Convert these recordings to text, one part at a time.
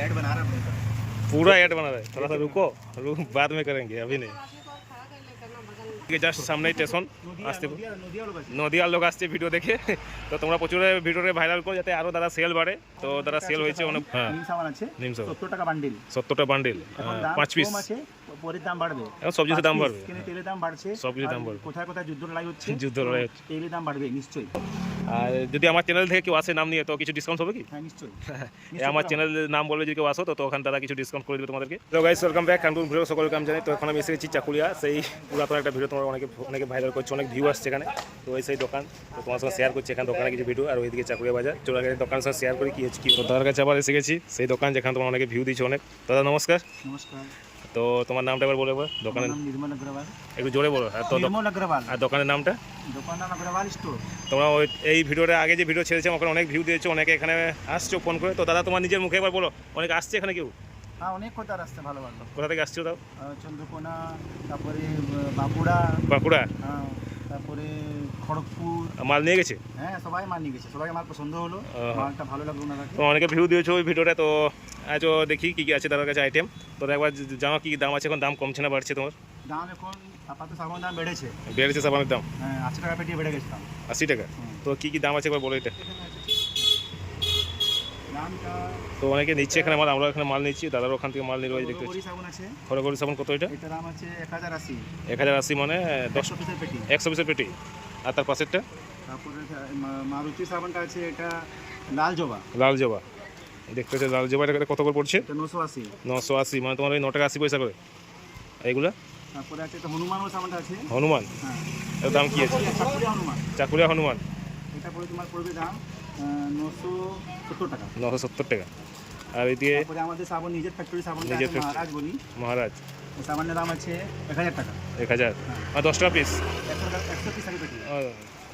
Add बना रहा हूँ पूरा ऐड बना रहा है। थोड़ा सा रुको, बाद में करेंगे, अभी नहीं। জাস্ট সামনে স্টেশন আসতে নদিয়ার লোক আসছে ভিডিও দেখে, তো তোমরা প্রচুর ভিডিওরে ভাইরাল করো যাতে আরো দাদা সেল বাড়ে। তো দাদা সেল হয়েছে অনেক। হ্যাঁ, নিম সাবান আছে 70 টাকা বান্ডিল, 70টা বান্ডিল, 5 পিস আছে। পরের দাম বাড়বে, এখন সবজির দাম বাড়বে, তেলের দাম বাড়ছে, সবজির দাম বাড়বে, কোথায় কোথায় যুদ্ধ লড়াই হচ্ছে, তেলের দাম বাড়বে নিশ্চয়ই। আর যদি আমার চ্যানেল থেকে কেউ আসে নাম নিয়ে, তো কিছু ডিসকাউন্ট হবে কি? হ্যাঁ নিশ্চয়ই। আমার চ্যানেলের নাম বলবে যদি কেউ আসো, তো ওখানে দাদা কিছু ডিসকাউন্ট করে দেবে তোমাদেরকে। তো guys, welcome back Kanpur video, সকলকে আমি জানি। তো এখন আমি এসে গেছি চাকুলিয়া, সেই পুরাতন একটা ভিডিও তোমরা অনেকে ভাইরাল করছে, অনেক ভিউ আসছে এখানে। তো ওই সেই দোকান, তো তোমার সঙ্গে শেয়ার করছি এখানে দোকানে কিছু ভিডিও, আর ওইদিকে চাকুলিয়া বাজার। চলে গেলে দোকানের সঙ্গে শেয়ার করি কি হচ্ছে কি। তো দাদার কাছে আবার এসে গেছি, সেই দোকান যেখানে তোমার অনেকে ভিউ দিচ্ছে অনেক। দাদা নমস্কার। নমস্কার। তো তোমার নামটা একবার বলে একবার, দোকানের নির্মল অগ্রওয়াল। একটু জোরে বলো। আর তো নির্মল অগ্রওয়াল, আর দোকানের নামটা? দোকানের নাম অগ্রওয়াল স্টোর। তোমরা ওই এই ভিডিওটা আগে যে ভিডিও ছেড়েছে ওখানে অনেক ভিউ দিয়েছো, অনেকে এখানে আসছো ফোন করে। তো দাদা তোমার নিজের মুখে একবার বলো, অনেক আসছে এখানে কেউ? হ্যাঁ, অনেক কোথায় আসছে, ভালো ভালো। কোথা থেকে আসছো তাও? চন্দ্রকোনা, তারপরে বাঁকুড়া, বাঁকুড়া, হ্যাঁ, তারপরে খড়গপুর। মাল নিয়ে গেছে? হ্যাঁ, সবাই মাল নিয়ে গেছে, সবাই মাল পছন্দ হলো, মালটা ভালো লাগলো ওনাকে। তো অনেকে ভিউ দিয়েছো ওই ভিডিওটা। তো আজ দেখি কি কি আছে দাদার কাছে আইটেম। তো একবার জানো কি দাম আছে এখন, দাম কমছে না বাড়ছে তোমার? দাম এখন আপাতত সাবানের দাম বেড়েছে। বেড়েছে সাবানের দাম? হ্যাঁ, 80 টাকা পেটি বেড়ে গেছে দাম। 80 টাকা? তো কি কি দাম আছে একবার বলো এটা। দামটা তো অনেকে নিচ্ছে এখানে মাল, আমরা এখানে মাল নিচ্ছি, দাদার ওখান থেকে মাল নিয়ে দেখতে পাচ্ছি। সাবান আছে, খড়গড়ি সাবান কত এটা? এটার দাম আছে 1080। 1080 মানে 100 পিসের পেটি। 100 পিসের পেটি। আর তার পাশেরটা? তারপরে মারুতি সাবানটা আছে, এটা লাল জবা। লাল জবা, দেখতে পাচ্ছি লাল জবা। এটা কত করে পড়ছে? এটা 980। 980 মানে তোমার ওই 9 টাকা 80 পয়সা করে এইগুলা। তারপরে আছে এটা হনুমান সাবানটা আছে। হনুমান? হ্যাঁ, এর দাম কি আছে? চাকুলিয়া হনুমান। চাকুলিয়া হনুমান, এটা পড়ে তোমার পড়বে দাম 970 টাকা। 970 টাকা। আর এদিকে তারপরে আমাদের সাবান নিজের ফ্যাক্টরি সাবান, নিজের আছে মহারাজ বলি। মহারাজ, এই সাবানের দাম আছে 1000 টাকা। 1000 আর 10 টাকা পিস? 100 পিস আছে পেটি।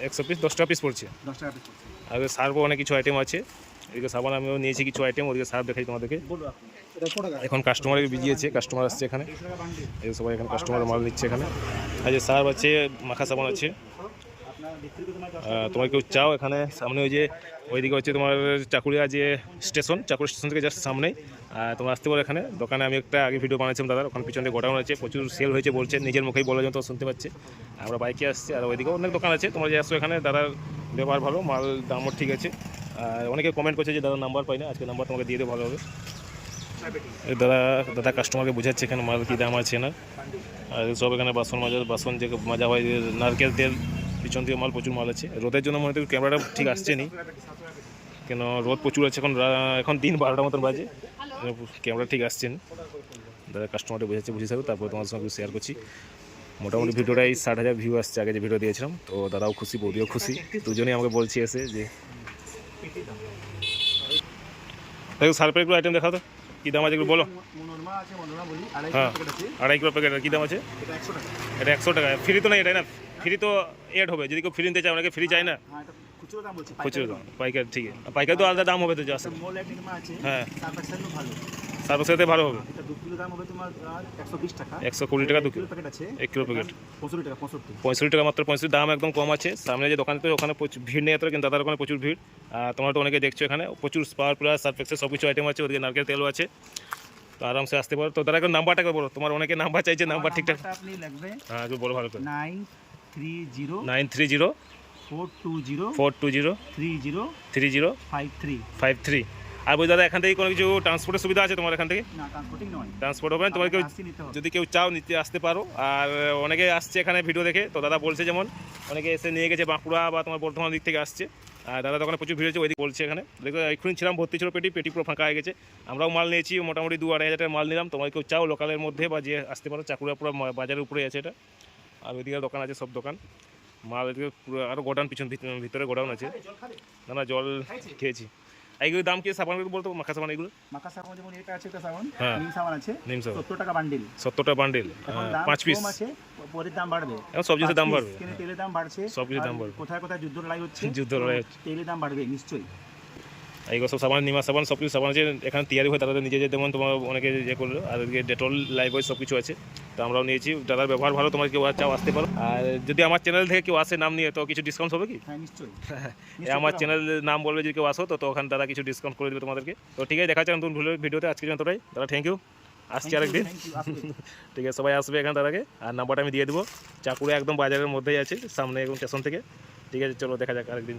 100 পিস 10 টাকা পিস পড়ছে। 10 টাকা পিস পড়ছে। আর সার্ফও অনেক কিছু আইটেম আছে। এদিকে সাবান আমিও নিয়েছি কিছু আইটেম, ওদিকে সার্ফ দেখাই তোমাদেরকে। বলো আপনি, এটা কত টাকা? এখন কাস্টমারের বিজিয়েছে, কাস্টমার আসছে এখানে, 100 টাকা বান্ডিল। এই সবাই এখানে কাস্টমার মাল নিচ্ছে এখানে। আর যে সার্ফ আছে, মাখা সাবান আছে। আপনার বিক্রি করতে মানে 10 তোমার কেউ চাও এখানে সামনে ওই যে ওইদিকে হচ্ছে তোমার চাকুলিয়া যে স্টেশন, চাকুলিয়া স্টেশন থেকে জাস্ট সামনেই তোমরা আসতে পারো এখানে দোকানে। আমি একটা আগে ভিডিও বানিয়েছিলাম দাদার, ওখানে পিছনে গোডাউন আছে, প্রচুর সেল হয়েছে বলছে, নিজের মুখেই বলা যত শুনতে পাচ্ছে। আমরা বাইকে আসছি, আর ওইদিকেও অনেক দোকান আছে। তোমরা যে আসছো এখানে, দাদার ব্যবহার ভালো, মাল দামও ঠিক আছে। আর অনেকে কমেন্ট করছে যে দাদার নাম্বার পাই না, আজকে নাম্বার তোমাকে দিয়ে দেবো, ভালো হবে। দাদা কাস্টমারকে বোঝাচ্ছে এখানে মাল কী দাম আছে না। আর সব এখানে বাসন যে মাজা হয়, নারকেল তেল, পিছন দিয়ে মাল প্রচুর মাল আছে। রোদের জন্য মনে হয় ক্যামেরাটা ঠিক আসছে নি, কেন রোদ প্রচুর আছে। এখন দিন 12টা মতন বাজে, ক্যামেরা ঠিক আসছে না। দাদা কাস্টমারটা বুঝে থাকবে, তারপর তোমার সঙ্গে শেয়ার করছি। মোটামুটি ভিডিওটাই 60,000 ভিউ আসছে আগে যে ভিডিও দিয়েছিলাম। তো দাদাও খুশি, বৌদিও খুশি, দুজনেই আমাকে বলছি এসে যে দেখো সার্ফের একটু আইটেম দেখাও তো, কী দাম আছে একটু বলো। মনোরমা আছে, মনোরমা বলি, হ্যাঁ, 2.5 কিলো প্যাকেট। কী দাম আছে এটা? 100 টাকা। এটা 100 টাকা। ফ্রি তো না এটা? না, ফ্রি তো এড হবে, যদি কেউ ফ্রি নিতে চায়। অনেকে ফ্রি চায় না, হ্যাঁ, এটা খুচরো দাম বলছি, খুচরো দাম। পাইকারি ঠিক আছে, পাইকারি তো আলাদা দাম হবে তো, যা আছে। মোল এক নির্মা আছে, হ্যাঁ, তার পাশে ভালো, সার্ফের সাথে ভালো হবে। এটা 2 কিলো দাম হবে তোমার 120 টাকা। 120 টাকা 2 কিলো প্যাকেট আছে, 1 কিলো প্যাকেট 65 টাকা। 65 65 টাকা মাত্র। 65 দাম একদম কম আছে। সামনে যে দোকান, তো ওখানে ভিড় নেই এত, কিন্তু দাদার ওখানে প্রচুর ভিড়। তোমরা তো অনেকে দেখছো এখানে প্রচুর পাওয়ার প্লাস সার্ফ এক্সেল সব কিছু আইটেম আছে, ওদিকে নারকেল তেলও আছে। তো আরামসে আসতে পারো। তো দাদা এখন নাম্বারটা বলো, তোমার অনেকে নাম্বার চাইছে, নাম্বার ঠিকঠাক। আপনি লাগবে, হ্যাঁ একটু বলো ভালো করে। 930 930 420 420 3053। আর বলি দাদা, এখান থেকে কোনো কিছু ট্রান্সপোর্টের সুবিধা আছে তোমার এখান থেকে? না, ট্রান্সপোর্টিং নয়, ট্রান্সপোর্ট হবে না। তোমার কেউ যদি কেউ চাও নিতে আসতে পারো। আর অনেকে আসছে এখানে ভিডিও দেখে, তো দাদা বলছে যেমন অনেকে এসে নিয়ে গেছে বাঁকুড়া বা তোমার বর্ধমান দিক থেকে আসছে। আর দাদা দোকানে প্রচুর ভিড় হয়েছে, ওইদিকে বলছে এখানে দেখো এক্ষুনি ছিলাম, ভর্তি ছিল পেটি পুরো ফাঁকা হয়ে গেছে। আমরাও মাল নিয়েছি, মোটামুটি 2-2.5 হাজার টাকার মাল নিলাম। তোমরা কেউ চাও লোকালের মধ্যে বা যে আসতে পারো, চাকুরা পুরো বাজারের উপরেই আছে এটা। আর ওইদিকে দোকান আছে, সব দোকান মাল এদিকে পুরো। আরও গোডাউন ভিতরে গোডাউন আছে। না জল খেয়েছি। এইগুলোর দাম কি সাবানগুলো বলতো, মাখা সাবান? এগুলো মাখা সাবান যেমন এটা আছে, একটা সাবান, হ্যাঁ, নিম সাবান আছে, নিম সাবান 70 টাকা বান্ডিল। 70 টাকা বান্ডিল, 5 পিস আছে। পরের দাম বাড়বে, এখন সব কিছুর দাম বাড়বে, তেলের দাম বাড়ছে, সব কিছুর দাম বাড়বে, কোথায় কোথায় যুদ্ধ লড়াই হচ্ছে, যুদ্ধ লড়াই হচ্ছে। তেলের দাম বাড়বে নিশ্চয়ই। এইগুলো সব সাবান, নিমা সাবান, সব কিছু সাবান আছে এখানে তৈরি হয়, দাদা নিজে যে যেমন তোমার অনেকে ইয়ে করলো। আর এদিকে ডেটল, লাইফবয় সব কিছু আছে, তো আমরাও নিয়েছি। দাদার ব্যবহার ভালো, তোমার কেউ চাও আসতে পারো। আর যদি আমার চ্যানেল থেকে কেউ আসে নাম নিয়ে, তো কিছু ডিসকাউন্ট হবে কি? হ্যাঁ নিশ্চয়ই। আমার চ্যানেলের নাম বলবে যদি কেউ আসো, তো ওখানে দাদা কিছু ডিসকাউন্ট করে দেবে তোমাদেরকে। তো ঠিক আছে, দেখা যাচ্ছে নতুন ভিডিওতে। আজকে যতটাই দাদা, থ্যাংক ইউ, আসছি আরেকদিন। ঠিক আছে, সবাই আসবে এখানে দাদাকে, আর নাম্বারটা আমি দিয়ে দেবো। চাকুরা একদম বাজারের মধ্যেই আছে, সামনে এবং স্টেশন থেকে। ঠিক আছে, চলো দেখা যাক আরেকদিন।